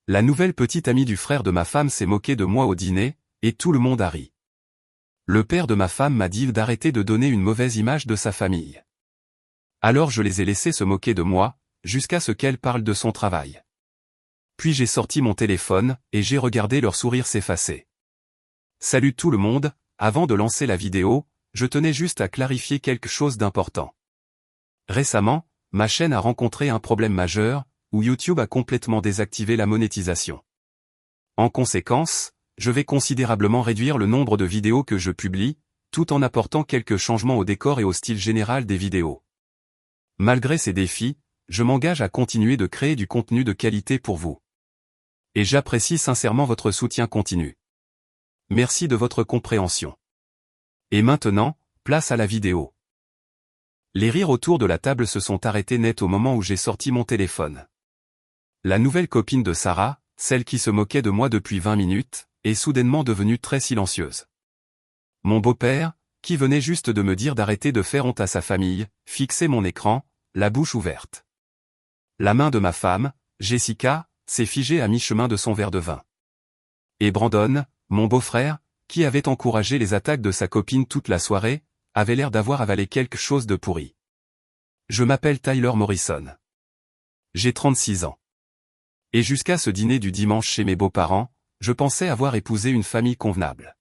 La nouvelle petite amie du frère de ma femme s'est moquée de moi au dîner, et tout le monde a ri. Le père de ma femme m'a dit d'arrêter de donner une mauvaise image de sa famille. Alors je les ai laissés se moquer de moi, jusqu'à ce qu'elle parle de son travail. Puis j'ai sorti mon téléphone, et j'ai regardé leur sourire s'effacer. Salut tout le monde, avant de lancer la vidéo, je tenais juste à clarifier quelque chose d'important. Récemment, ma chaîne a rencontré un problème majeur, où YouTube a complètement désactivé la monétisation. En conséquence, je vais considérablement réduire le nombre de vidéos que je publie, tout en apportant quelques changements au décor et au style général des vidéos. Malgré ces défis, je m'engage à continuer de créer du contenu de qualité pour vous. Et j'apprécie sincèrement votre soutien continu. Merci de votre compréhension. Et maintenant, place à la vidéo. Les rires autour de la table se sont arrêtés net au moment où j'ai sorti mon téléphone. La nouvelle copine de Sarah, celle qui se moquait de moi depuis 20 minutes, est soudainement devenue très silencieuse. Mon beau-père, qui venait juste de me dire d'arrêter de faire honte à sa famille, fixait mon écran, la bouche ouverte. La main de ma femme, Jessica, s'est figée à mi-chemin de son verre de vin. Et Brandon, mon beau-frère, qui avait encouragé les attaques de sa copine toute la soirée, avait l'air d'avoir avalé quelque chose de pourri. Je m'appelle Tyler Morrison. J'ai 36 ans. Et jusqu'à ce dîner du dimanche chez mes beaux-parents, je pensais avoir épousé une famille convenable.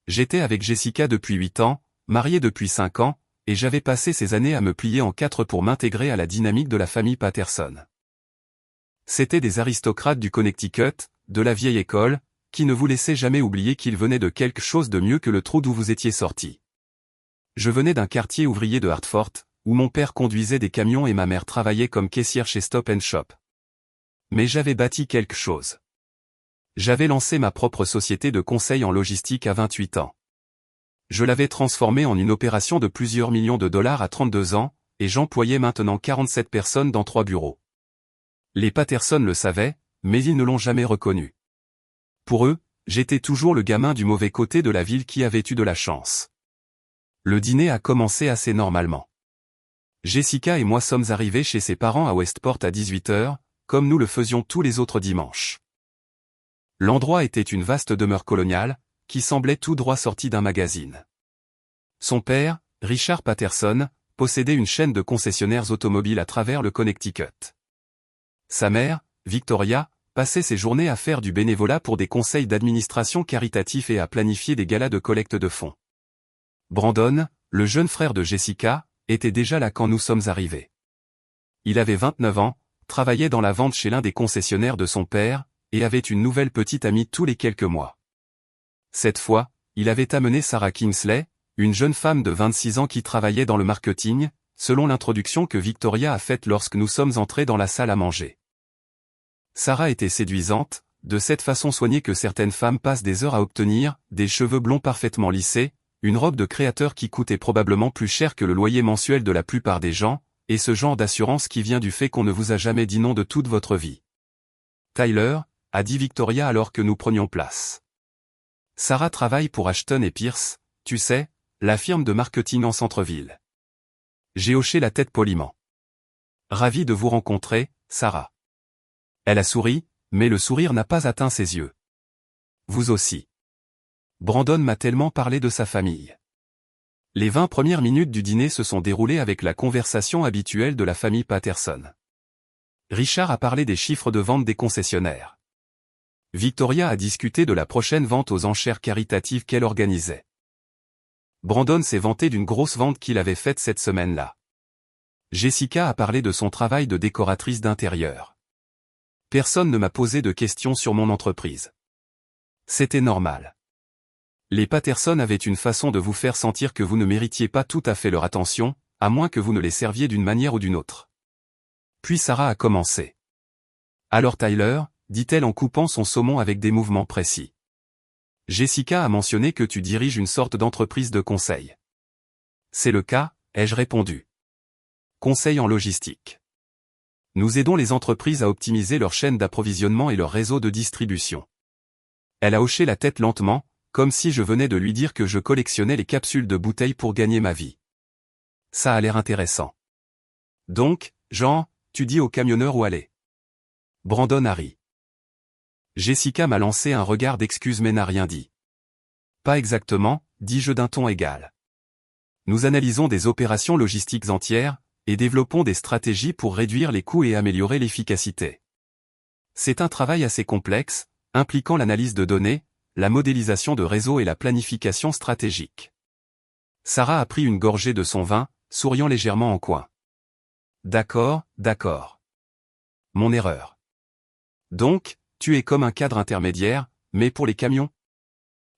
J'étais avec Jessica depuis 8 ans, marié depuis 5 ans, et j'avais passé ces années à me plier en 4 pour m'intégrer à la dynamique de la famille Patterson. C'étaient des aristocrates du Connecticut, de la vieille école, qui ne vous laissaient jamais oublier qu'ils venaient de quelque chose de mieux que le trou d'où vous étiez sortis. Je venais d'un quartier ouvrier de Hartford, où mon père conduisait des camions et ma mère travaillait comme caissière chez Stop & Shop. Mais j'avais bâti quelque chose. J'avais lancé ma propre société de conseil en logistique à 28 ans. Je l'avais transformée en une opération de plusieurs millions de dollars à 32 ans, et j'employais maintenant 47 personnes dans 3 bureaux. Les Patterson le savaient, mais ils ne l'ont jamais reconnu. Pour eux, j'étais toujours le gamin du mauvais côté de la ville qui avait eu de la chance. Le dîner a commencé assez normalement. Jessica et moi sommes arrivés chez ses parents à Westport à 18 h, comme nous le faisions tous les autres dimanches. L'endroit était une vaste demeure coloniale, qui semblait tout droit sortie d'un magazine. Son père, Richard Patterson, possédait une chaîne de concessionnaires automobiles à travers le Connecticut. Sa mère, Victoria, passait ses journées à faire du bénévolat pour des conseils d'administration caritatifs et à planifier des galas de collecte de fonds. Brandon, le jeune frère de Jessica, était déjà là quand nous sommes arrivés. Il avait 29 ans, travaillait dans la vente chez l'un des concessionnaires de son père, et avait une nouvelle petite amie tous les quelques mois. Cette fois, il avait amené Sarah Kingsley, une jeune femme de 26 ans qui travaillait dans le marketing, selon l'introduction que Victoria a faite lorsque nous sommes entrés dans la salle à manger. Sarah était séduisante, de cette façon soignée que certaines femmes passent des heures à obtenir, des cheveux blonds parfaitement lissés, une robe de créateur qui coûtait probablement plus cher que le loyer mensuel de la plupart des gens, et ce genre d'assurance qui vient du fait qu'on ne vous a jamais dit non de toute votre vie. Tyler, a dit Victoria alors que nous prenions place. Sarah travaille pour Ashton et Pierce, tu sais, la firme de marketing en centre-ville. J'ai hoché la tête poliment. Ravi de vous rencontrer, Sarah. Elle a souri, mais le sourire n'a pas atteint ses yeux. Vous aussi. Brandon m'a tellement parlé de sa famille. Les 20 premières minutes du dîner se sont déroulées avec la conversation habituelle de la famille Patterson. Richard a parlé des chiffres de vente des concessionnaires. Victoria a discuté de la prochaine vente aux enchères caritatives qu'elle organisait. Brandon s'est vanté d'une grosse vente qu'il avait faite cette semaine-là. Jessica a parlé de son travail de décoratrice d'intérieur. Personne ne m'a posé de questions sur mon entreprise. C'était normal. Les Patterson avaient une façon de vous faire sentir que vous ne méritiez pas tout à fait leur attention, à moins que vous ne les serviez d'une manière ou d'une autre. Puis Sarah a commencé. Alors Tyler, dit-elle en coupant son saumon avec des mouvements précis. Jessica a mentionné que tu diriges une sorte d'entreprise de conseil. C'est le cas, ai-je répondu. Conseil en logistique. Nous aidons les entreprises à optimiser leur chaîne d'approvisionnement et leur réseau de distribution. Elle a hoché la tête lentement, comme si je venais de lui dire que je collectionnais les capsules de bouteilles pour gagner ma vie. Ça a l'air intéressant. Donc, Jean, tu dis au camionneur où aller. Brandon a ri. Jessica m'a lancé un regard d'excuse mais n'a rien dit. Pas exactement, dis-je d'un ton égal. Nous analysons des opérations logistiques entières, et développons des stratégies pour réduire les coûts et améliorer l'efficacité. C'est un travail assez complexe, impliquant l'analyse de données, la modélisation de réseaux et la planification stratégique. Sarah a pris une gorgée de son vin, souriant légèrement en coin. D'accord, d'accord. Mon erreur. Donc, tu es comme un cadre intermédiaire, mais pour les camions?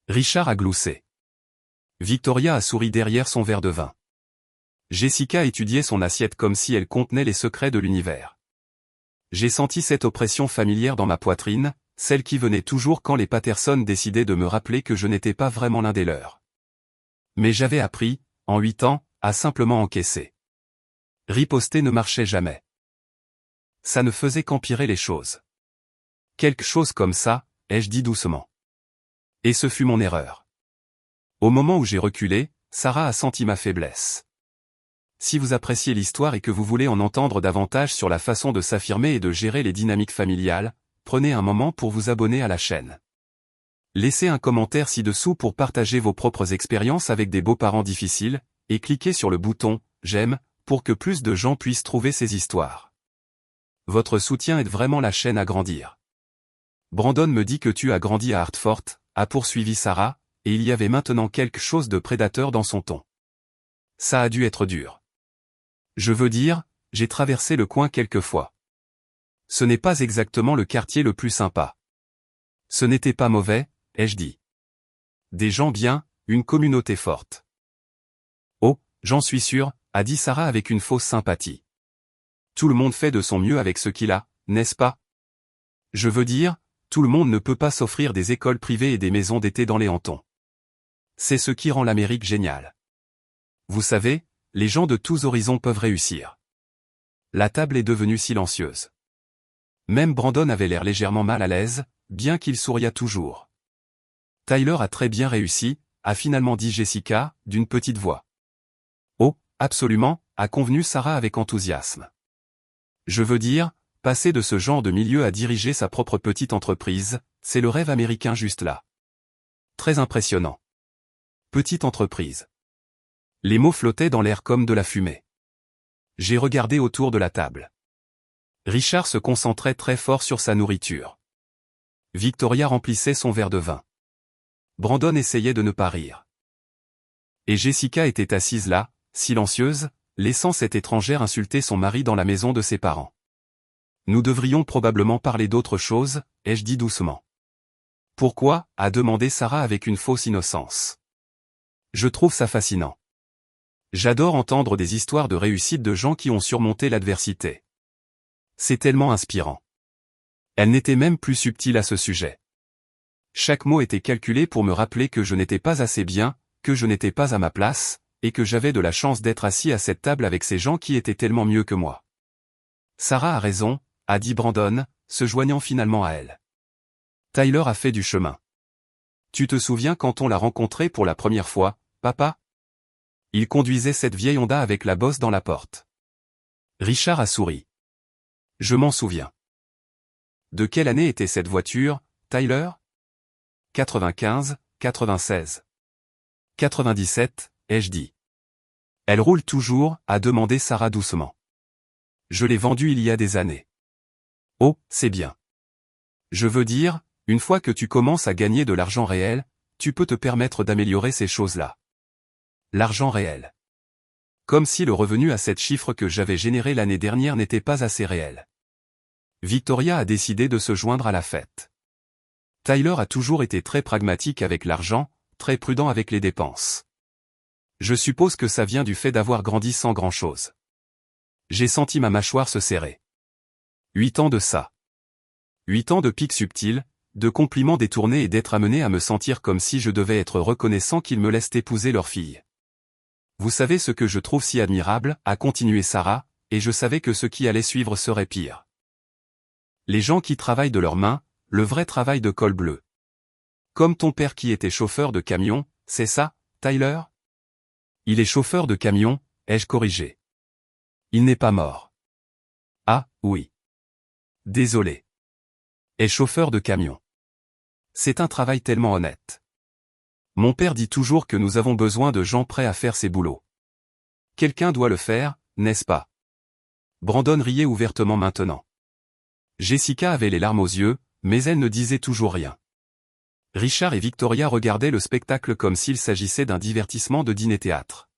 Richard a gloussé. Victoria a souri derrière son verre de vin. Jessica étudiait son assiette comme si elle contenait les secrets de l'univers. J'ai senti cette oppression familière dans ma poitrine, celle qui venait toujours quand les Patterson décidaient de me rappeler que je n'étais pas vraiment l'un des leurs. Mais j'avais appris, en 8 ans, à simplement encaisser. Riposter ne marchait jamais. Ça ne faisait qu'empirer les choses. Quelque chose comme ça, ai-je dit doucement. Et ce fut mon erreur. Au moment où j'ai reculé, Sarah a senti ma faiblesse. Si vous appréciez l'histoire et que vous voulez en entendre davantage sur la façon de s'affirmer et de gérer les dynamiques familiales, prenez un moment pour vous abonner à la chaîne. Laissez un commentaire ci-dessous pour partager vos propres expériences avec des beaux-parents difficiles, et cliquez sur le bouton « J'aime » pour que plus de gens puissent trouver ces histoires. Votre soutien aide vraiment la chaîne à grandir. Brandon me dit que tu as grandi à Hartford, a poursuivi Sarah, et il y avait maintenant quelque chose de prédateur dans son ton. Ça a dû être dur. Je veux dire, j'ai traversé le coin quelques fois. Ce n'est pas exactement le quartier le plus sympa. Ce n'était pas mauvais, ai-je dit. Des gens bien, une communauté forte. Oh, j'en suis sûr, a dit Sarah avec une fausse sympathie. Tout le monde fait de son mieux avec ce qu'il a, n'est-ce pas? Je veux dire, tout le monde ne peut pas s'offrir des écoles privées et des maisons d'été dans les hantons. C'est ce qui rend l'Amérique géniale. Vous savez, les gens de tous horizons peuvent réussir. La table est devenue silencieuse. Même Brandon avait l'air légèrement mal à l'aise, bien qu'il souriât toujours. Tyler a très bien réussi, a finalement dit Jessica, d'une petite voix. Oh, absolument, a convenu Sarah avec enthousiasme. Je veux dire, passer de ce genre de milieu à diriger sa propre petite entreprise, c'est le rêve américain juste là. Très impressionnant. Petite entreprise. Les mots flottaient dans l'air comme de la fumée. J'ai regardé autour de la table. Richard se concentrait très fort sur sa nourriture. Victoria remplissait son verre de vin. Brandon essayait de ne pas rire. Et Jessica était assise là, silencieuse, laissant cette étrangère insulter son mari dans la maison de ses parents. Nous devrions probablement parler d'autre chose, ai-je dit doucement. Pourquoi, a demandé Sarah avec une fausse innocence. Je trouve ça fascinant. J'adore entendre des histoires de réussite de gens qui ont surmonté l'adversité. C'est tellement inspirant. Elle n'était même plus subtile à ce sujet. Chaque mot était calculé pour me rappeler que je n'étais pas assez bien, que je n'étais pas à ma place, et que j'avais de la chance d'être assis à cette table avec ces gens qui étaient tellement mieux que moi. Sarah a raison, a dit Brandon, se joignant finalement à elle. Tyler a fait du chemin. Tu te souviens quand on l'a rencontré pour la première fois, papa? Il conduisait cette vieille Honda avec la bosse dans la porte. Richard a souri. Je m'en souviens. De quelle année était cette voiture, Tyler? 95, 96. 97, ai-je dit. Elle roule toujours, a demandé Sarah doucement. Je l'ai vendue il y a des années. Oh, c'est bien. Je veux dire, une fois que tu commences à gagner de l'argent réel, tu peux te permettre d'améliorer ces choses-là. L'argent réel. Comme si le revenu à cette chiffre que j'avais généré l'année dernière n'était pas assez réel. Victoria a décidé de se joindre à la fête. Tyler a toujours été très pragmatique avec l'argent, très prudent avec les dépenses. Je suppose que ça vient du fait d'avoir grandi sans grand-chose. J'ai senti ma mâchoire se serrer. 8 ans de ça. 8 ans de pics subtils, de compliments détournés et d'être amené à me sentir comme si je devais être reconnaissant qu'ils me laissent épouser leur fille. Vous savez ce que je trouve si admirable, a continué Sarah, et je savais que ce qui allait suivre serait pire. Les gens qui travaillent de leurs mains, le vrai travail de col bleu. Comme ton père qui était chauffeur de camion, c'est ça, Tyler? Il est chauffeur de camion, ai-je corrigé. Il n'est pas mort. Ah, oui. Désolé. Est chauffeur de camion. C'est un travail tellement honnête. Mon père dit toujours que nous avons besoin de gens prêts à faire ces boulots. Quelqu'un doit le faire, n'est-ce pas? Brandon riait ouvertement maintenant. Jessica avait les larmes aux yeux, mais elle ne disait toujours rien. Richard et Victoria regardaient le spectacle comme s'il s'agissait d'un divertissement de dîner-théâtre.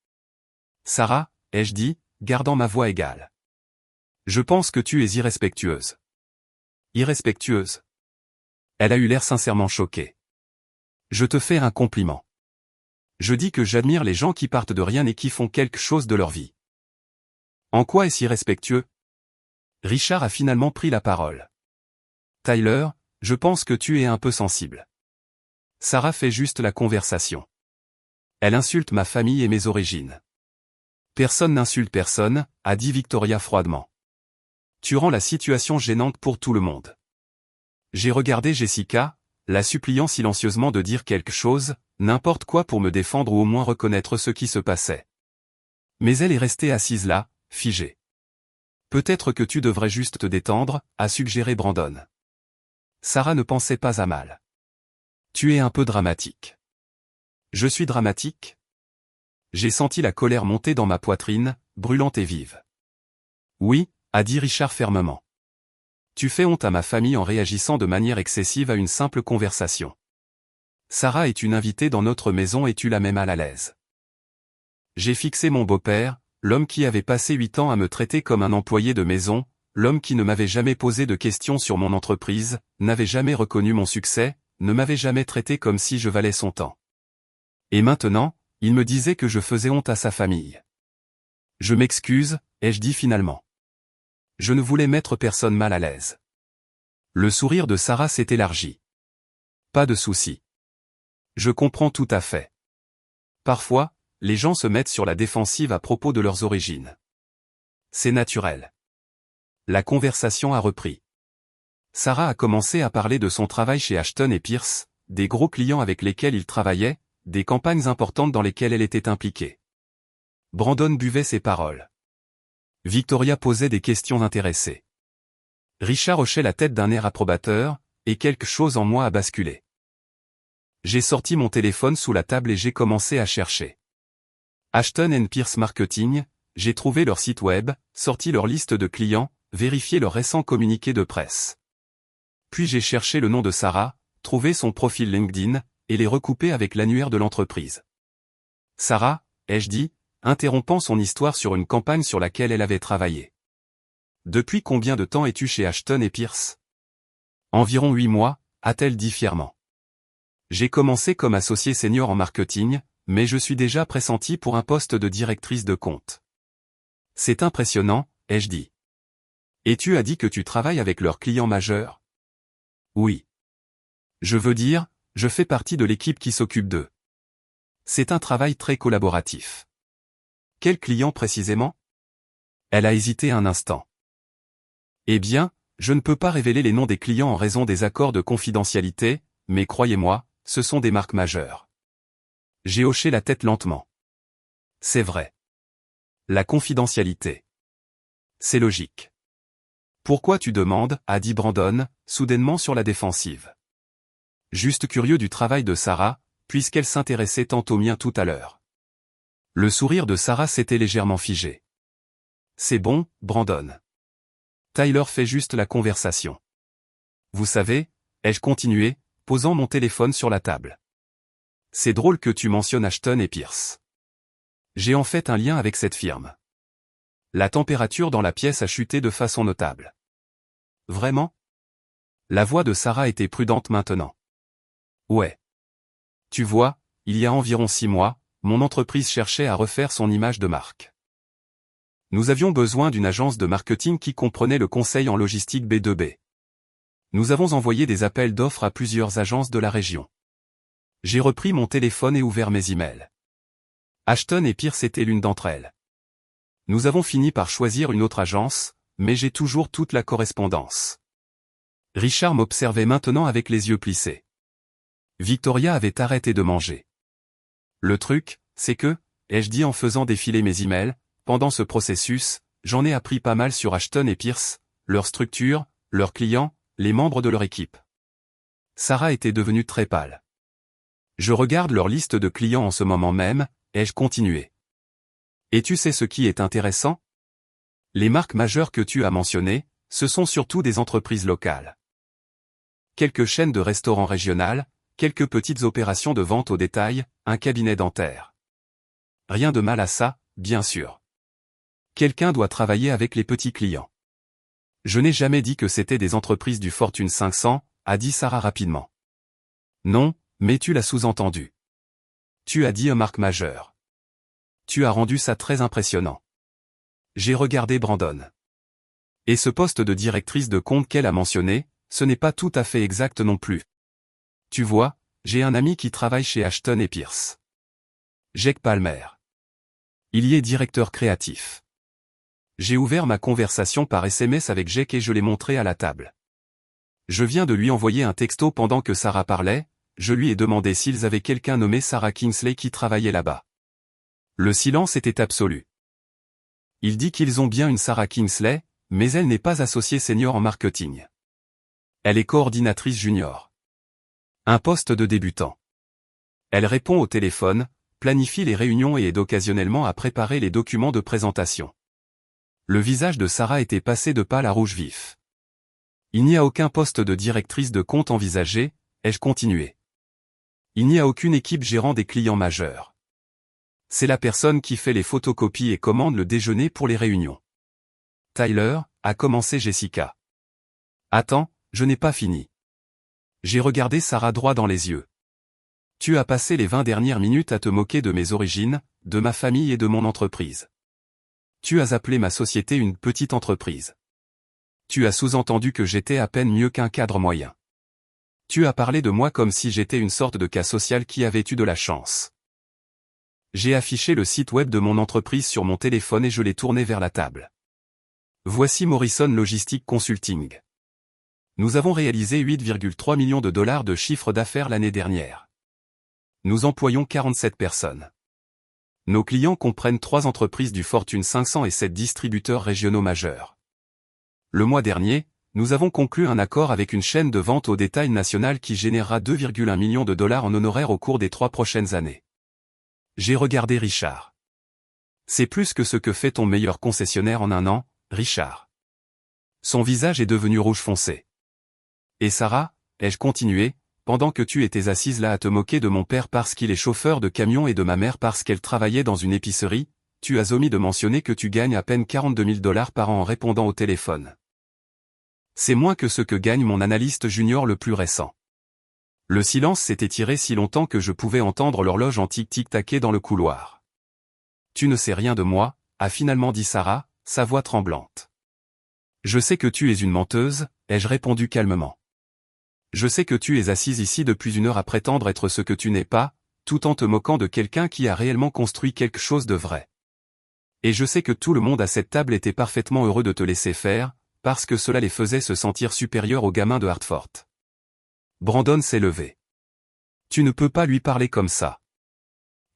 Sarah, ai-je dit, gardant ma voix égale. Je pense que tu es irrespectueuse. Irrespectueuse? Elle a eu l'air sincèrement choquée. Je te fais un compliment. Je dis que j'admire les gens qui partent de rien et qui font quelque chose de leur vie. En quoi est-ce irrespectueux? Richard a finalement pris la parole. Tyler, je pense que tu es un peu sensible. Sarah fait juste la conversation. Elle insulte ma famille et mes origines. Personne n'insulte personne, a dit Victoria froidement. Tu rends la situation gênante pour tout le monde. J'ai regardé Jessica, la suppliant silencieusement de dire quelque chose, n'importe quoi pour me défendre ou au moins reconnaître ce qui se passait. Mais elle est restée assise là, figée. Peut-être que tu devrais juste te détendre, a suggéré Brandon. Sarah ne pensait pas à mal. Tu es un peu dramatique. Je suis dramatique? J'ai senti la colère monter dans ma poitrine, brûlante et vive. Oui, a dit Richard fermement. Tu fais honte à ma famille en réagissant de manière excessive à une simple conversation. Sarah est une invitée dans notre maison et tu la mets mal à l'aise. J'ai fixé mon beau-père, l'homme qui avait passé 8 ans à me traiter comme un employé de maison, l'homme qui ne m'avait jamais posé de questions sur mon entreprise, n'avait jamais reconnu mon succès, ne m'avait jamais traité comme si je valais son temps. Et maintenant, il me disait que je faisais honte à sa famille. Je m'excuse, ai-je dit finalement. Je ne voulais mettre personne mal à l'aise. Le sourire de Sarah s'est élargi. Pas de souci. Je comprends tout à fait. Parfois, les gens se mettent sur la défensive à propos de leurs origines. C'est naturel. La conversation a repris. Sarah a commencé à parler de son travail chez Ashton et Pierce, des gros clients avec lesquels il travaillait, des campagnes importantes dans lesquelles elle était impliquée. Brandon buvait ses paroles. Victoria posait des questions intéressées. Richard hochait la tête d'un air approbateur, et quelque chose en moi a basculé. J'ai sorti mon téléphone sous la table et j'ai commencé à chercher. Ashton & Pierce Marketing, j'ai trouvé leur site web, sorti leur liste de clients, vérifié leur récent communiqué de presse. Puis j'ai cherché le nom de Sarah, trouvé son profil LinkedIn, et les recoupé avec l'annuaire de l'entreprise. Sarah, ai-je dit, interrompant son histoire sur une campagne sur laquelle elle avait travaillé. Depuis combien de temps es-tu chez Ashton et Pierce? Environ 8 mois, a-t-elle dit fièrement. J'ai commencé comme associé senior en marketing, mais je suis déjà pressenti pour un poste de directrice de compte. C'est impressionnant, ai-je dit. Et tu as dit que tu travailles avec leurs clients majeurs? Oui. Je veux dire, je fais partie de l'équipe qui s'occupe d'eux. C'est un travail très collaboratif. Quel client précisément? Elle a hésité un instant. Eh bien, je ne peux pas révéler les noms des clients en raison des accords de confidentialité, mais croyez-moi, ce sont des marques majeures. J'ai hoché la tête lentement. C'est vrai. La confidentialité. C'est logique. Pourquoi tu demandes, a dit Brandon, soudainement sur la défensive. Juste curieux du travail de Sarah, puisqu'elle s'intéressait tant au mien tout à l'heure. Le sourire de Sarah s'était légèrement figé. C'est bon, Brandon. Tyler fait juste la conversation. Vous savez, ai-je continué, posant mon téléphone sur la table. C'est drôle que tu mentionnes Ashton et Pierce. J'ai en fait un lien avec cette firme. La température dans la pièce a chuté de façon notable. Vraiment? La voix de Sarah était prudente maintenant. Ouais. Tu vois, il y a environ 6 mois, mon entreprise cherchait à refaire son image de marque. Nous avions besoin d'une agence de marketing qui comprenait le conseil en logistique B2B. Nous avons envoyé des appels d'offres à plusieurs agences de la région. J'ai repris mon téléphone et ouvert mes emails. Ashton et Pierce étaient l'une d'entre elles. Nous avons fini par choisir une autre agence, mais j'ai toujours toute la correspondance. Richard m'observait maintenant avec les yeux plissés. Victoria avait arrêté de manger. Le truc, c'est que, ai-je dit en faisant défiler mes emails, pendant ce processus, j'en ai appris pas mal sur Ashton et Pierce, leur structure, leurs clients, les membres de leur équipe. Sarah était devenue très pâle. Je regarde leur liste de clients en ce moment même, ai-je continué. Et tu sais ce qui est intéressant? Les marques majeures que tu as mentionnées, ce sont surtout des entreprises locales. Quelques chaînes de restaurants régionales, quelques petites opérations de vente au détail, un cabinet dentaire. Rien de mal à ça, bien sûr. Quelqu'un doit travailler avec les petits clients. Je n'ai jamais dit que c'était des entreprises du Fortune 500, a dit Sarah rapidement. Non, mais tu l'as sous-entendu. Tu as dit une marque majeure. Tu as rendu ça très impressionnant. J'ai regardé Brandon. Et ce poste de directrice de compte qu'elle a mentionné, ce n'est pas tout à fait exact non plus. Tu vois, j'ai un ami qui travaille chez Ashton et Pierce. Jake Palmer. Il y est directeur créatif. J'ai ouvert ma conversation par SMS avec Jake et je l'ai montré à la table. Je viens de lui envoyer un texto pendant que Sarah parlait, je lui ai demandé s'ils avaient quelqu'un nommé Sarah Kingsley qui travaillait là-bas. Le silence était absolu. Il dit qu'ils ont bien une Sarah Kingsley, mais elle n'est pas associée senior en marketing. Elle est coordinatrice junior. Un poste de débutant. Elle répond au téléphone, planifie les réunions et aide occasionnellement à préparer les documents de présentation. Le visage de Sarah était passé de pâle à rouge vif. Il n'y a aucun poste de directrice de compte envisagé, ai-je continué. Il n'y a aucune équipe gérant des clients majeurs. C'est la personne qui fait les photocopies et commande le déjeuner pour les réunions. Tyler, a commencé Jessica. Attends, je n'ai pas fini. J'ai regardé Sarah droit dans les yeux. Tu as passé les 20 dernières minutes à te moquer de mes origines, de ma famille et de mon entreprise. Tu as appelé ma société une petite entreprise. Tu as sous-entendu que j'étais à peine mieux qu'un cadre moyen. Tu as parlé de moi comme si j'étais une sorte de cas social qui avait eu de la chance. J'ai affiché le site web de mon entreprise sur mon téléphone et je l'ai tourné vers la table. Voici Morrison Logistic Consulting. Nous avons réalisé 8,3 millions de dollars de chiffre d'affaires l'année dernière. Nous employons 47 personnes. Nos clients comprennent 3 entreprises du Fortune 500 et 7 distributeurs régionaux majeurs. Le mois dernier, nous avons conclu un accord avec une chaîne de vente au détail nationale qui générera 2,1 millions de dollars en honoraires au cours des 3 prochaines années. J'ai regardé Richard. C'est plus que ce que fait ton meilleur concessionnaire en un an, Richard. Son visage est devenu rouge foncé. Et Sarah, ai-je continué, pendant que tu étais assise là à te moquer de mon père parce qu'il est chauffeur de camion et de ma mère parce qu'elle travaillait dans une épicerie, tu as omis de mentionner que tu gagnes à peine 42 000 dollars par an en répondant au téléphone. C'est moins que ce que gagne mon analyste junior le plus récent. Le silence s'est étiré si longtemps que je pouvais entendre l'horloge en tic-tic-taquer dans le couloir. Tu ne sais rien de moi, a finalement dit Sarah, sa voix tremblante. Je sais que tu es une menteuse, ai-je répondu calmement. Je sais que tu es assise ici depuis 1 heure à prétendre être ce que tu n'es pas, tout en te moquant de quelqu'un qui a réellement construit quelque chose de vrai. Et je sais que tout le monde à cette table était parfaitement heureux de te laisser faire, parce que cela les faisait se sentir supérieurs aux gamins de Hartford. Brandon s'est levé. Tu ne peux pas lui parler comme ça.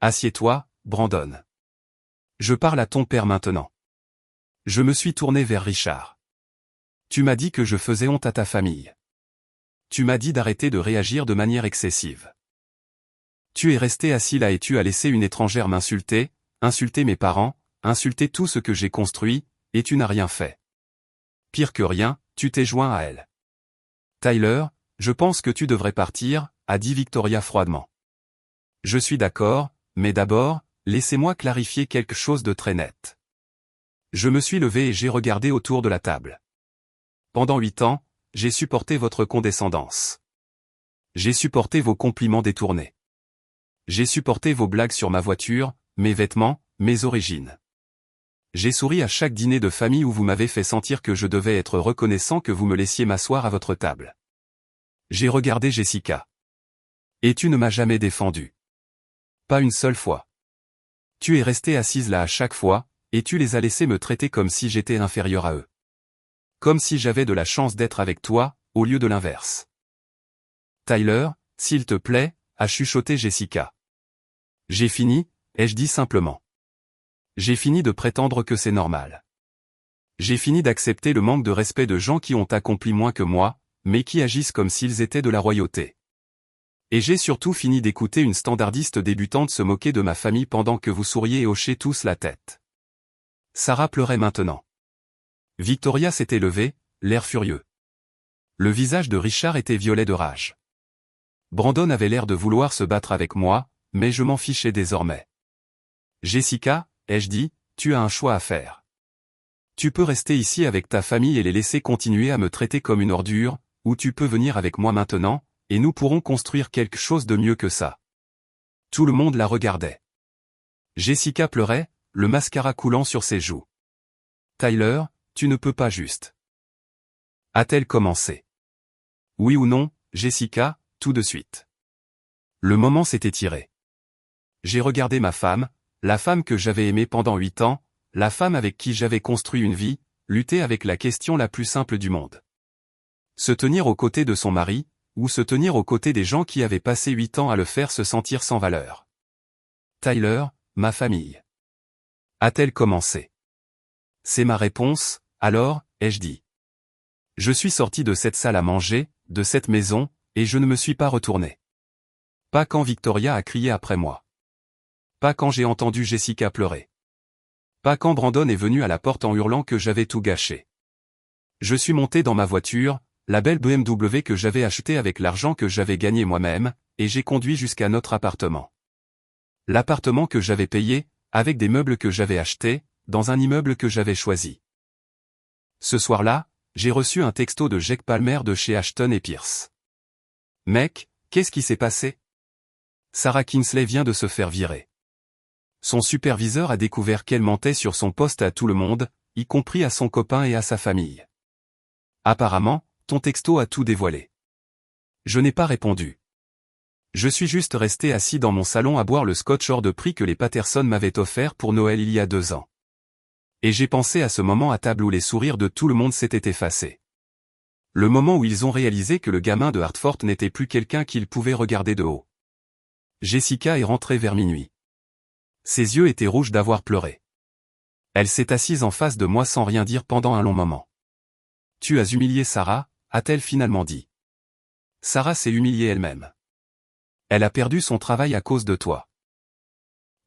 Assieds-toi, Brandon. Je parle à ton père maintenant. Je me suis tourné vers Richard. Tu m'as dit que je faisais honte à ta famille. Tu m'as dit d'arrêter de réagir de manière excessive. Tu es resté assis là et tu as laissé une étrangère m'insulter, insulter mes parents, insulter tout ce que j'ai construit, et tu n'as rien fait. Pire que rien, tu t'es joint à elle. Tyler, je pense que tu devrais partir, a dit Victoria froidement. Je suis d'accord, mais d'abord, laissez-moi clarifier quelque chose de très net. Je me suis levé et j'ai regardé autour de la table. Pendant 8 ans, j'ai supporté votre condescendance. J'ai supporté vos compliments détournés. J'ai supporté vos blagues sur ma voiture, mes vêtements, mes origines. J'ai souri à chaque dîner de famille où vous m'avez fait sentir que je devais être reconnaissant que vous me laissiez m'asseoir à votre table. J'ai regardé Jessica. Et tu ne m'as jamais défendu. Pas une seule fois. Tu es restée assise là à chaque fois, et tu les as laissés me traiter comme si j'étais inférieur à eux. Comme si j'avais de la chance d'être avec toi, au lieu de l'inverse. Tyler, s'il te plaît, a chuchoté Jessica. J'ai fini, ai-je dit simplement. J'ai fini de prétendre que c'est normal. J'ai fini d'accepter le manque de respect de gens qui ont accompli moins que moi, mais qui agissent comme s'ils étaient de la royauté. Et j'ai surtout fini d'écouter une standardiste débutante se moquer de ma famille pendant que vous souriez et hochez tous la tête. Sarah pleurait maintenant. Victoria s'était levée, l'air furieux. Le visage de Richard était violet de rage. Brandon avait l'air de vouloir se battre avec moi, mais je m'en fichais désormais. Jessica, ai-je dit, tu as un choix à faire. Tu peux rester ici avec ta famille et les laisser continuer à me traiter comme une ordure, ou tu peux venir avec moi maintenant, et nous pourrons construire quelque chose de mieux que ça. Tout le monde la regardait. Jessica pleurait, le mascara coulant sur ses joues. Tyler, tu ne peux pas juste. A-t-elle commencé? Oui ou non, Jessica, tout de suite. Le moment s'était tiré. J'ai regardé ma femme, la femme que j'avais aimée pendant 8 ans, la femme avec qui j'avais construit une vie, lutter avec la question la plus simple du monde. Se tenir aux côtés de son mari, ou se tenir aux côtés des gens qui avaient passé 8 ans à le faire se sentir sans valeur. Tyler, ma famille. A-t-elle commencé? C'est ma réponse, alors, ai-je dit. Je suis sorti de cette salle à manger, de cette maison, et je ne me suis pas retourné. Pas quand Victoria a crié après moi. Pas quand j'ai entendu Jessica pleurer. Pas quand Brandon est venu à la porte en hurlant que j'avais tout gâché. Je suis monté dans ma voiture, la belle BMW que j'avais achetée avec l'argent que j'avais gagné moi-même, et j'ai conduit jusqu'à notre appartement. L'appartement que j'avais payé, avec des meubles que j'avais achetés, dans un immeuble que j'avais choisi. Ce soir-là, j'ai reçu un texto de Jake Palmer de chez Ashton et Pierce. Mec, qu'est-ce qui s'est passé? Sarah Kingsley vient de se faire virer. Son superviseur a découvert qu'elle mentait sur son poste à tout le monde, y compris à son copain et à sa famille. Apparemment, ton texto a tout dévoilé. Je n'ai pas répondu. Je suis juste resté assis dans mon salon à boire le scotch hors de prix que les Patterson m'avaient offert pour Noël il y a 2 ans. Et j'ai pensé à ce moment à table où les sourires de tout le monde s'étaient effacés. Le moment où ils ont réalisé que le gamin de Hartford n'était plus quelqu'un qu'ils pouvaient regarder de haut. Jessica est rentrée vers minuit. Ses yeux étaient rouges d'avoir pleuré. Elle s'est assise en face de moi sans rien dire pendant un long moment. Tu as humilié Sarah, a-t-elle finalement dit. Sarah s'est humiliée elle-même. Elle a perdu son travail à cause de toi.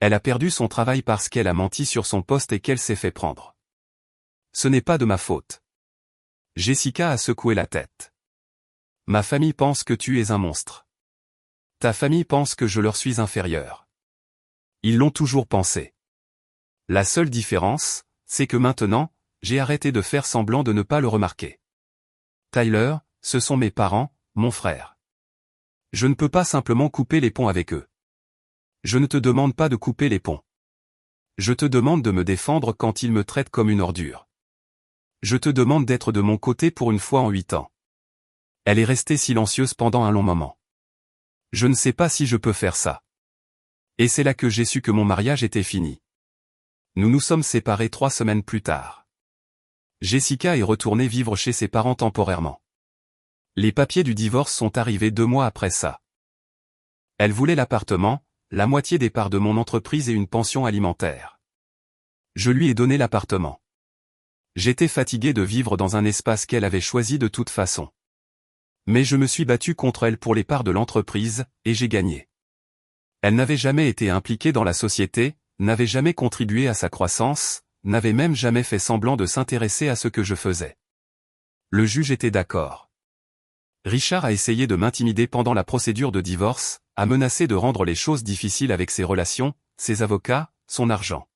Elle a perdu son travail parce qu'elle a menti sur son poste et qu'elle s'est fait prendre. Ce n'est pas de ma faute. Jessica a secoué la tête. Ma famille pense que tu es un monstre. Ta famille pense que je leur suis inférieur. Ils l'ont toujours pensé. La seule différence, c'est que maintenant, j'ai arrêté de faire semblant de ne pas le remarquer. Tyler, ce sont mes parents, mon frère. Je ne peux pas simplement couper les ponts avec eux. Je ne te demande pas de couper les ponts. Je te demande de me défendre quand ils me traitent comme une ordure. Je te demande d'être de mon côté pour une fois en 8 ans. Elle est restée silencieuse pendant un long moment. Je ne sais pas si je peux faire ça. Et c'est là que j'ai su que mon mariage était fini. Nous nous sommes séparés 3 semaines plus tard. Jessica est retournée vivre chez ses parents temporairement. Les papiers du divorce sont arrivés 2 mois après ça. Elle voulait l'appartement, la moitié des parts de mon entreprise et une pension alimentaire. Je lui ai donné l'appartement. J'étais fatigué de vivre dans un espace qu'elle avait choisi de toute façon. Mais je me suis battu contre elle pour les parts de l'entreprise, et j'ai gagné. Elle n'avait jamais été impliquée dans la société, n'avait jamais contribué à sa croissance, n'avait même jamais fait semblant de s'intéresser à ce que je faisais. Le juge était d'accord. Richard a essayé de m'intimider pendant la procédure de divorce, a menacé de rendre les choses difficiles avec ses relations, ses avocats, son argent.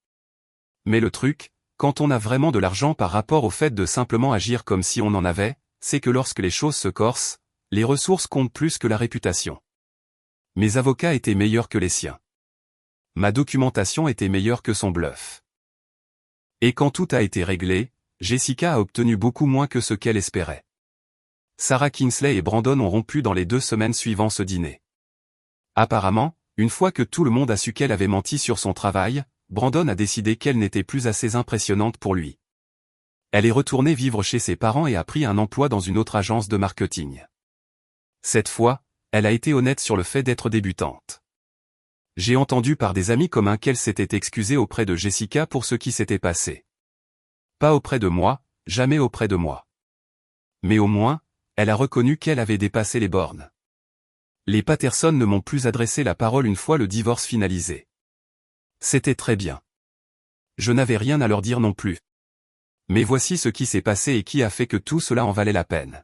Mais le truc, quand on a vraiment de l'argent par rapport au fait de simplement agir comme si on en avait, c'est que lorsque les choses se corsent, les ressources comptent plus que la réputation. Mes avocats étaient meilleurs que les siens. Ma documentation était meilleure que son bluff. Et quand tout a été réglé, Jessica a obtenu beaucoup moins que ce qu'elle espérait. Sarah Kingsley et Brandon ont rompu dans les 2 semaines suivant ce dîner. Apparemment, une fois que tout le monde a su qu'elle avait menti sur son travail, Brandon a décidé qu'elle n'était plus assez impressionnante pour lui. Elle est retournée vivre chez ses parents et a pris un emploi dans une autre agence de marketing. Cette fois, elle a été honnête sur le fait d'être débutante. J'ai entendu par des amis communs qu'elle s'était excusée auprès de Jessica pour ce qui s'était passé. Pas auprès de moi, jamais auprès de moi. Mais au moins, elle a reconnu qu'elle avait dépassé les bornes. Les Patterson ne m'ont plus adressé la parole une fois le divorce finalisé. C'était très bien. Je n'avais rien à leur dire non plus. Mais voici ce qui s'est passé et qui a fait que tout cela en valait la peine.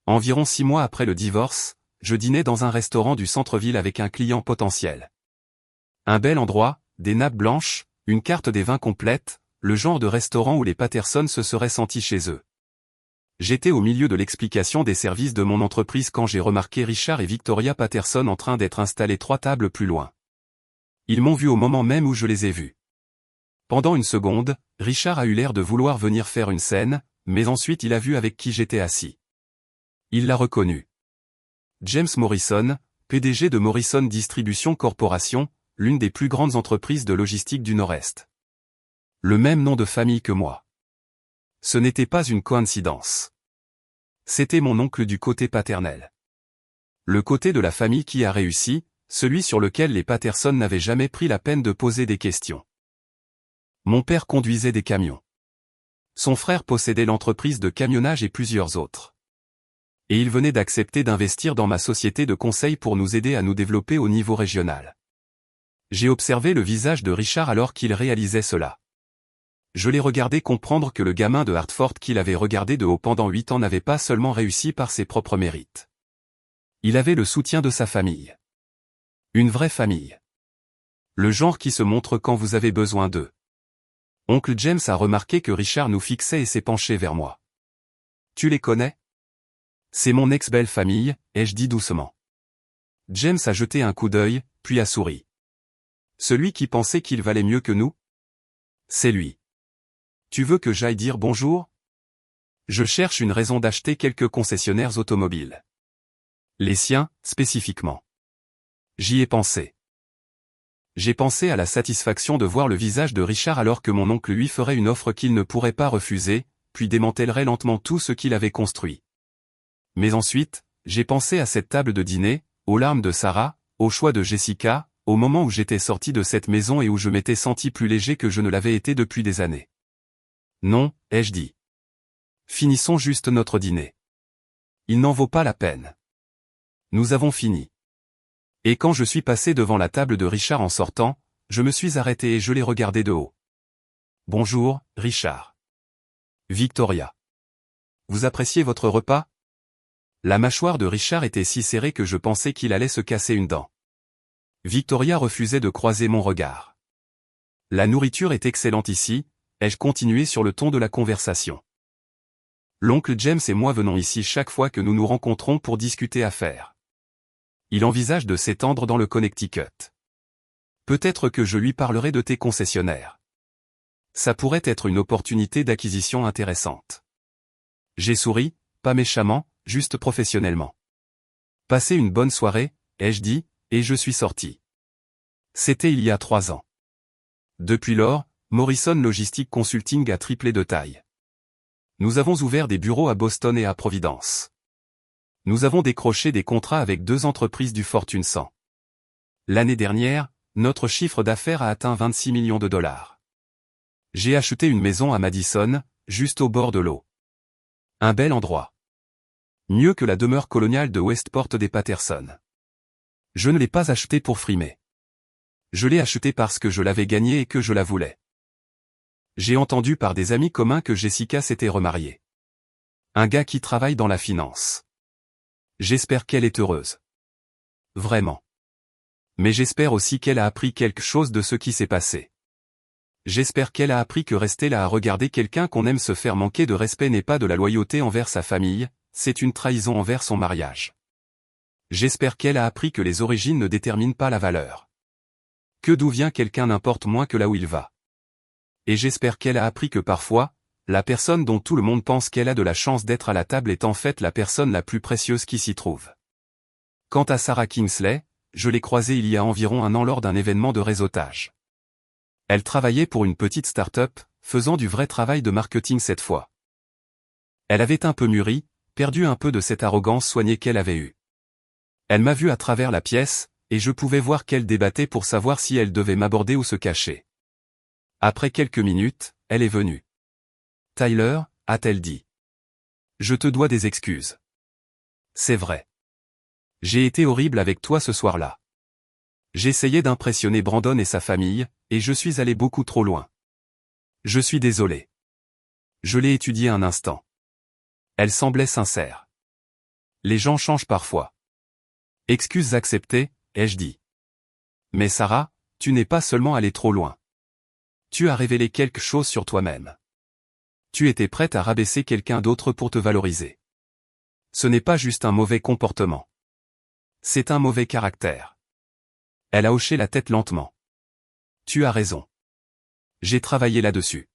Environ 6 mois après le divorce, je dînais dans un restaurant du centre-ville avec un client potentiel. Un bel endroit, des nappes blanches, une carte des vins complète, le genre de restaurant où les Patterson se seraient sentis chez eux. J'étais au milieu de l'explication des services de mon entreprise quand j'ai remarqué Richard et Victoria Patterson en train d'être installés 3 tables plus loin. Ils m'ont vu au moment même où je les ai vus. Pendant une seconde, Richard a eu l'air de vouloir venir faire une scène, mais ensuite il a vu avec qui j'étais assis. Il l'a reconnu. James Morrison, PDG de Morrison Distribution Corporation, l'une des plus grandes entreprises de logistique du Nord-Est. Le même nom de famille que moi. Ce n'était pas une coïncidence. C'était mon oncle du côté paternel. Le côté de la famille qui a réussi, celui sur lequel les Patterson n'avaient jamais pris la peine de poser des questions. Mon père conduisait des camions. Son frère possédait l'entreprise de camionnage et plusieurs autres. Et il venait d'accepter d'investir dans ma société de conseil pour nous aider à nous développer au niveau régional. J'ai observé le visage de Richard alors qu'il réalisait cela. Je l'ai regardé comprendre que le gamin de Hartford qu'il avait regardé de haut pendant 8 ans n'avait pas seulement réussi par ses propres mérites. Il avait le soutien de sa famille. Une vraie famille. Le genre qui se montre quand vous avez besoin d'eux. Oncle James a remarqué que Richard nous fixait et s'est penché vers moi. « Tu les connais ? » « C'est mon ex-belle-famille, ai-je dit doucement. James a jeté un coup d'œil, puis a souri. « Celui qui pensait qu'il valait mieux que nous ? C'est lui. Tu veux que j'aille dire bonjour ? Je cherche une raison d'acheter quelques concessionnaires automobiles. Les siens, spécifiquement. J'y ai pensé. J'ai pensé à la satisfaction de voir le visage de Richard alors que mon oncle lui ferait une offre qu'il ne pourrait pas refuser, puis démantèlerait lentement tout ce qu'il avait construit. Mais ensuite, j'ai pensé à cette table de dîner, aux larmes de Sarah, au choix de Jessica, au moment où j'étais sorti de cette maison et où je m'étais senti plus léger que je ne l'avais été depuis des années. Non, ai-je dit. Finissons juste notre dîner. Il n'en vaut pas la peine. Nous avons fini. Et quand je suis passé devant la table de Richard en sortant, je me suis arrêté et je l'ai regardé de haut. Bonjour, Richard. Victoria. Vous appréciez votre repas ? La mâchoire de Richard était si serrée que je pensais qu'il allait se casser une dent. Victoria refusait de croiser mon regard. La nourriture est excellente ici, ai-je continué sur le ton de la conversation. L'oncle James et moi venons ici chaque fois que nous nous rencontrons pour discuter affaires. Il envisage de s'étendre dans le Connecticut. Peut-être que je lui parlerai de tes concessionnaires. Ça pourrait être une opportunité d'acquisition intéressante. J'ai souri, pas méchamment, juste professionnellement. Passez une bonne soirée, ai-je dit, et je suis sorti. C'était il y a 3 ans. Depuis lors, Morrison Logistic Consulting a triplé de taille. Nous avons ouvert des bureaux à Boston et à Providence. Nous avons décroché des contrats avec 2 entreprises du Fortune 100. L'année dernière, notre chiffre d'affaires a atteint 26 millions de dollars. J'ai acheté une maison à Madison, juste au bord de l'eau. Un bel endroit. Mieux que la demeure coloniale de Westport des Patterson. Je ne l'ai pas acheté pour frimer. Je l'ai acheté parce que je l'avais gagné et que je la voulais. J'ai entendu par des amis communs que Jessica s'était remariée. Un gars qui travaille dans la finance. J'espère qu'elle est heureuse. Vraiment. Mais j'espère aussi qu'elle a appris quelque chose de ce qui s'est passé. J'espère qu'elle a appris que rester là à regarder quelqu'un qu'on aime se faire manquer de respect n'est pas de la loyauté envers sa famille, c'est une trahison envers son mariage. J'espère qu'elle a appris que les origines ne déterminent pas la valeur. Que d'où vient quelqu'un n'importe moins que là où il va. Et j'espère qu'elle a appris que parfois, la personne dont tout le monde pense qu'elle a de la chance d'être à la table est en fait la personne la plus précieuse qui s'y trouve. Quant à Sarah Kingsley, je l'ai croisée il y a environ 1 an lors d'un événement de réseautage. Elle travaillait pour une petite start-up, faisant du vrai travail de marketing cette fois. Elle avait un peu mûri, perdu un peu de cette arrogance soignée qu'elle avait eue. Elle m'a vu à travers la pièce, et je pouvais voir qu'elle débattait pour savoir si elle devait m'aborder ou se cacher. Après quelques minutes, elle est venue. « Tyler » a-t-elle dit. Je te dois des excuses. C'est vrai. J'ai été horrible avec toi ce soir-là. J'essayais d'impressionner Brandon et sa famille, et je suis allé beaucoup trop loin. Je suis désolé. Je l'ai étudiée un instant. Elle semblait sincère. Les gens changent parfois. Excuses acceptées, ai-je dit. Mais Sarah, tu n'es pas seulement allée trop loin. Tu as révélé quelque chose sur toi-même. Tu étais prête à rabaisser quelqu'un d'autre pour te valoriser. Ce n'est pas juste un mauvais comportement. C'est un mauvais caractère. Elle a hoché la tête lentement. Tu as raison. J'ai travaillé là-dessus.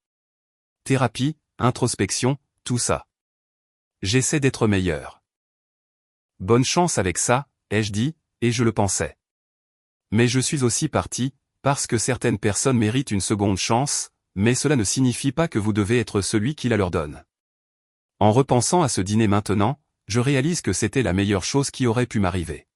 Thérapie, introspection, tout ça. J'essaie d'être meilleur. Bonne chance avec ça, ai-je dit, et je le pensais. Mais je suis aussi parti, parce que certaines personnes méritent une seconde chance, mais cela ne signifie pas que vous devez être celui qui la leur donne. En repensant à ce dîner maintenant, je réalise que c'était la meilleure chose qui aurait pu m'arriver.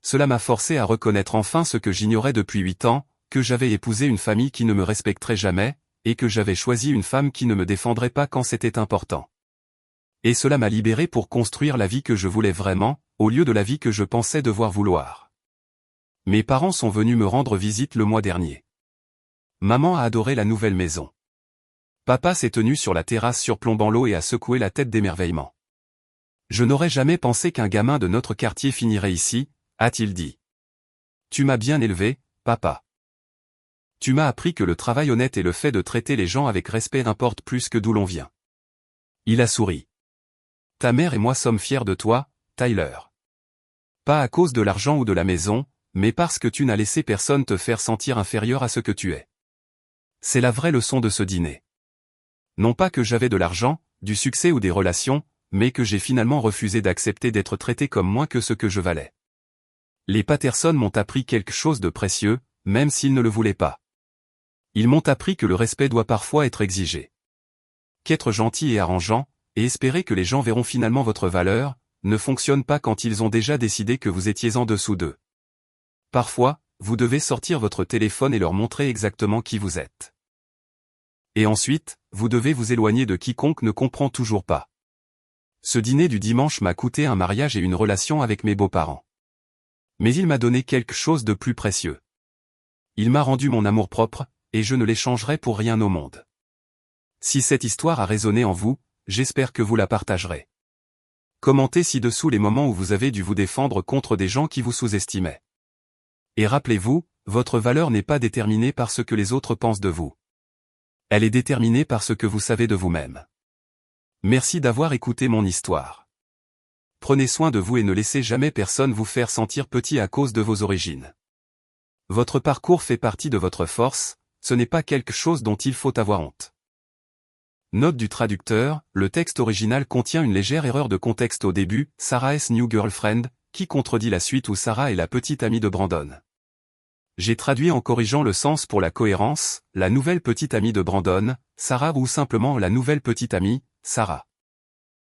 Cela m'a forcé à reconnaître enfin ce que j'ignorais depuis 8 ans, que j'avais épousé une famille qui ne me respecterait jamais, et que j'avais choisi une femme qui ne me défendrait pas quand c'était important. Et cela m'a libéré pour construire la vie que je voulais vraiment, au lieu de la vie que je pensais devoir vouloir. Mes parents sont venus me rendre visite le mois dernier. Maman a adoré la nouvelle maison. Papa s'est tenu sur la terrasse surplombant l'eau et a secoué la tête d'émerveillement. Je n'aurais jamais pensé qu'un gamin de notre quartier finirait ici, a-t-il dit. Tu m'as bien élevé, papa. Tu m'as appris que le travail honnête et le fait de traiter les gens avec respect importent plus que d'où l'on vient. Il a souri. Ta mère et moi sommes fiers de toi, Tyler. Pas à cause de l'argent ou de la maison, mais parce que tu n'as laissé personne te faire sentir inférieur à ce que tu es. C'est la vraie leçon de ce dîner. Non pas que j'avais de l'argent, du succès ou des relations, mais que j'ai finalement refusé d'accepter d'être traité comme moins que ce que je valais. Les Patterson m'ont appris quelque chose de précieux, même s'ils ne le voulaient pas. Ils m'ont appris que le respect doit parfois être exigé. Qu'être gentil et arrangeant, et espérer que les gens verront finalement votre valeur, ne fonctionne pas quand ils ont déjà décidé que vous étiez en dessous d'eux. Parfois, vous devez sortir votre téléphone et leur montrer exactement qui vous êtes. Et ensuite, vous devez vous éloigner de quiconque ne comprend toujours pas. Ce dîner du dimanche m'a coûté un mariage et une relation avec mes beaux-parents. Mais il m'a donné quelque chose de plus précieux. Il m'a rendu mon amour-propre, et je ne l'échangerai pour rien au monde. Si cette histoire a résonné en vous, j'espère que vous la partagerez. Commentez ci-dessous les moments où vous avez dû vous défendre contre des gens qui vous sous-estimaient. Et rappelez-vous, votre valeur n'est pas déterminée par ce que les autres pensent de vous. Elle est déterminée par ce que vous savez de vous-même. Merci d'avoir écouté mon histoire. Prenez soin de vous et ne laissez jamais personne vous faire sentir petit à cause de vos origines. Votre parcours fait partie de votre force, ce n'est pas quelque chose dont il faut avoir honte. Note du traducteur, le texte original contient une légère erreur de contexte au début, Sarah's new girlfriend, qui contredit la suite où Sarah est la petite amie de Brandon. J'ai traduit en corrigeant le sens pour la cohérence, la nouvelle petite amie de Brandon, Sarah ou simplement la nouvelle petite amie, Sarah.